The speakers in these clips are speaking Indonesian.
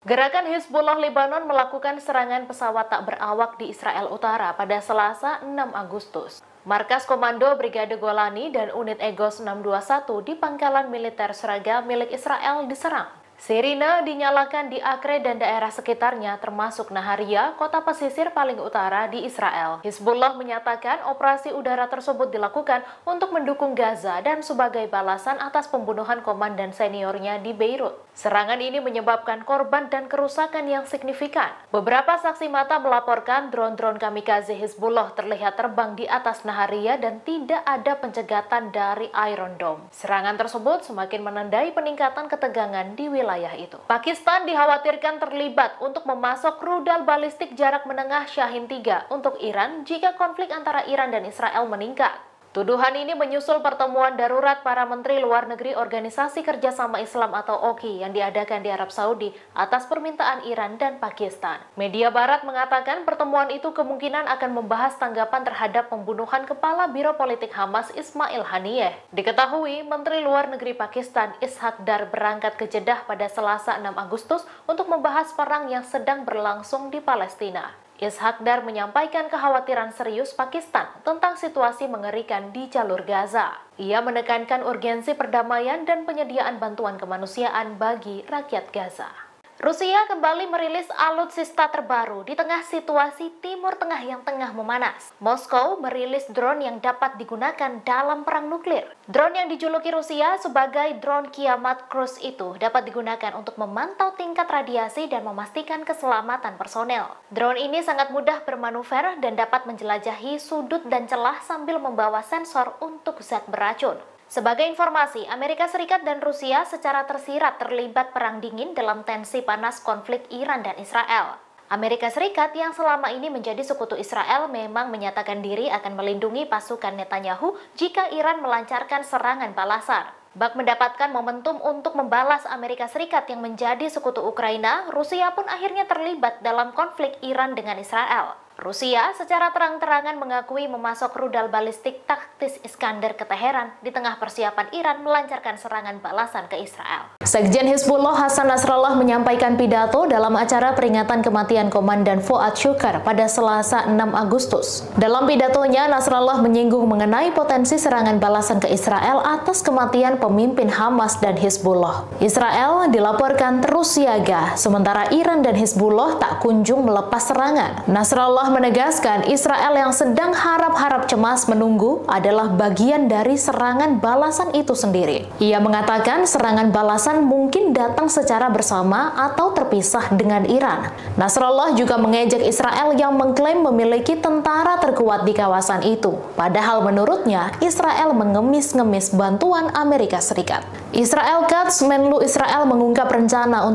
Gerakan Hizbullah Lebanon melakukan serangan pesawat tak berawak di Israel Utara pada Selasa 6 Agustus. Markas Komando Brigade Golani dan unit Egos 621 di pangkalan militer seragam milik Israel diserang. Sirine dinyalakan di Acre dan daerah sekitarnya termasuk Naharia, kota pesisir paling utara di Israel. Hizbullah menyatakan operasi udara tersebut dilakukan untuk mendukung Gaza dan sebagai balasan atas pembunuhan komandan seniornya di Beirut. Serangan ini menyebabkan korban dan kerusakan yang signifikan. Beberapa saksi mata melaporkan drone-drone kamikaze Hizbullah terlihat terbang di atas Naharia dan tidak ada pencegatan dari Iron Dome. Serangan tersebut semakin menandai peningkatan ketegangan di wilayah itu. Pakistan dikhawatirkan terlibat untuk memasok rudal balistik jarak menengah Shahin 3 untuk Iran jika konflik antara Iran dan Israel meningkat. Tuduhan ini menyusul pertemuan darurat para Menteri Luar Negeri Organisasi Kerjasama Islam atau OKI yang diadakan di Arab Saudi atas permintaan Iran dan Pakistan. Media Barat mengatakan pertemuan itu kemungkinan akan membahas tanggapan terhadap pembunuhan Kepala Biro Politik Hamas Ismail Haniyeh. Diketahui, Menteri Luar Negeri Pakistan Ishaq Dar berangkat ke Jeddah pada Selasa 6 Agustus untuk membahas perang yang sedang berlangsung di Palestina. Ishaq Dar menyampaikan kekhawatiran serius Pakistan tentang situasi mengerikan di jalur Gaza. Ia menekankan urgensi perdamaian dan penyediaan bantuan kemanusiaan bagi rakyat Gaza. Rusia kembali merilis alutsista terbaru di tengah situasi Timur Tengah yang tengah memanas. Moskow merilis drone yang dapat digunakan dalam perang nuklir. Drone yang dijuluki Rusia sebagai drone Kiamat Cruise itu dapat digunakan untuk memantau tingkat radiasi dan memastikan keselamatan personel. Drone ini sangat mudah bermanuver dan dapat menjelajahi sudut dan celah sambil membawa sensor untuk zat beracun. Sebagai informasi, Amerika Serikat dan Rusia secara tersirat terlibat perang dingin dalam tensi panas konflik Iran dan Israel. Amerika Serikat yang selama ini menjadi sekutu Israel memang menyatakan diri akan melindungi pasukan Netanyahu jika Iran melancarkan serangan balasan. Bak mendapatkan momentum untuk membalas Amerika Serikat yang menjadi sekutu Ukraina, Rusia pun akhirnya terlibat dalam konflik Iran dengan Israel. Rusia secara terang-terangan mengakui memasok rudal balistik taktis Iskander ke Teheran di tengah persiapan Iran melancarkan serangan balasan ke Israel. Sekjen Hizbullah Hasan Nasrallah menyampaikan pidato dalam acara peringatan kematian Komandan Fuad Shukar pada Selasa 6 Agustus. Dalam pidatonya, Nasrallah menyinggung mengenai potensi serangan balasan ke Israel atas kematian pemimpin Hamas dan Hizbullah. Israel dilaporkan terus siaga, sementara Iran dan Hizbullah tak kunjung melepas serangan. Nasrallah menegaskan Israel yang sedang harap-harap cemas menunggu adalah bagian dari serangan balasan itu sendiri. Ia mengatakan serangan balasan mungkin datang secara bersama atau terpisah dengan Iran. Nasrallah juga mengejek Israel yang mengklaim memiliki tentara terkuat di kawasan itu. Padahal menurutnya, Israel mengemis-ngemis bantuan Amerika Serikat. Israel Katz, Menlu Israel mengungkap rencana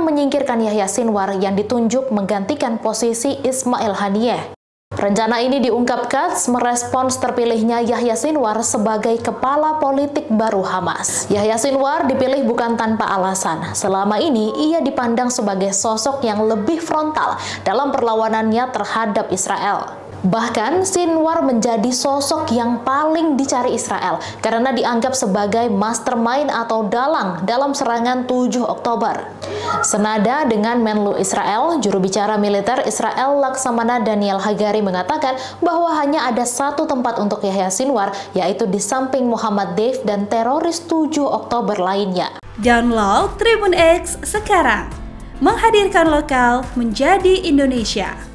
menyingkirkan Yahya Sinwar yang ditunjuk menggantikan posisi Ismail Haniyeh. Rencana ini diungkap Katz merespons terpilihnya Yahya Sinwar sebagai kepala politik baru Hamas. Yahya Sinwar dipilih bukan tanpa alasan. Selama ini ia dipandang sebagai sosok yang lebih frontal dalam perlawanannya terhadap Israel. Bahkan Sinwar menjadi sosok yang paling dicari Israel karena dianggap sebagai mastermind atau dalang dalam serangan 7 Oktober. Senada dengan Menlu Israel, juru bicara militer Israel Laksamana Daniel Hagari mengatakan bahwa hanya ada satu tempat untuk Yahya Sinwar, yaitu di samping Muhammad Deif dan teroris 7 Oktober lainnya. Download Tribun X sekarang, menghadirkan lokal menjadi Indonesia.